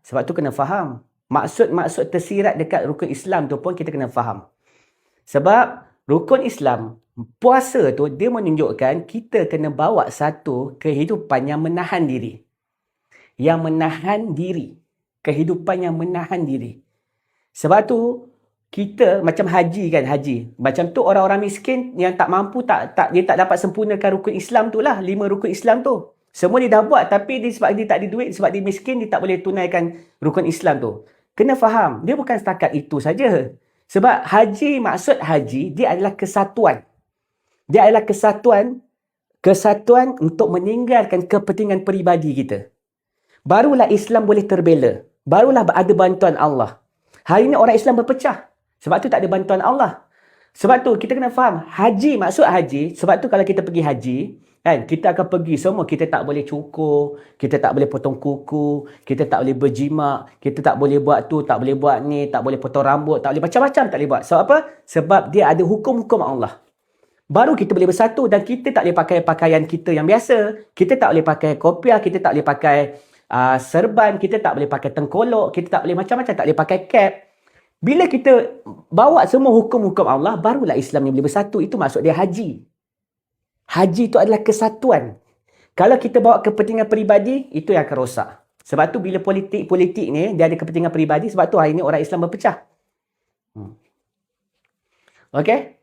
Sebab tu kena faham. Maksud-maksud tersirat dekat rukun Islam tu pun kita kena faham. Sebab rukun Islam, puasa tu dia menunjukkan kita kena bawa satu kehidupan yang menahan diri. Yang menahan diri. Kehidupan yang menahan diri. Sebab tu kita macam haji kan, haji. Macam tu orang-orang miskin yang tak mampu, dia tak dapat sempurnakan rukun Islam tu lah, 5 rukun Islam tu. Semua dia dah buat tapi sebab dia tak ada duit, sebab dia miskin, dia tak boleh tunaikan rukun Islam tu. Kena faham, dia bukan setakat itu saja. Sebab haji, maksud haji, dia adalah kesatuan. Dia adalah kesatuan untuk meninggalkan kepentingan peribadi kita. Barulah Islam boleh terbela. Barulah ada bantuan Allah. Hari ini orang Islam berpecah. Sebab tu tak ada bantuan Allah. Sebab tu kita kena faham, haji, maksud haji, sebab tu kalau kita pergi haji, kan, kita akan pergi semua, kita tak boleh cukur, kita tak boleh potong kuku, kita tak boleh berjimak, kita tak boleh buat tu, tak boleh buat ni, tak boleh potong rambut, tak boleh macam-macam tak boleh buat. Sebab apa? Sebab dia ada hukum-hukum Allah. Baru kita boleh bersatu dan kita tak boleh pakai pakaian kita yang biasa. Kita tak boleh pakai kopiah, kita tak boleh pakai serban, kita tak boleh pakai tengkolok, kita tak boleh macam-macam, tak boleh pakai cap. Bila kita bawa semua hukum-hukum Allah, barulah Islam ni boleh bersatu. Itu maksud dia haji. Haji itu adalah kesatuan. Kalau kita bawa kepentingan peribadi, itu yang akan rosak. Sebab tu bila politik ni, dia ada kepentingan peribadi, sebab tu hari ni orang Islam berpecah. Okay?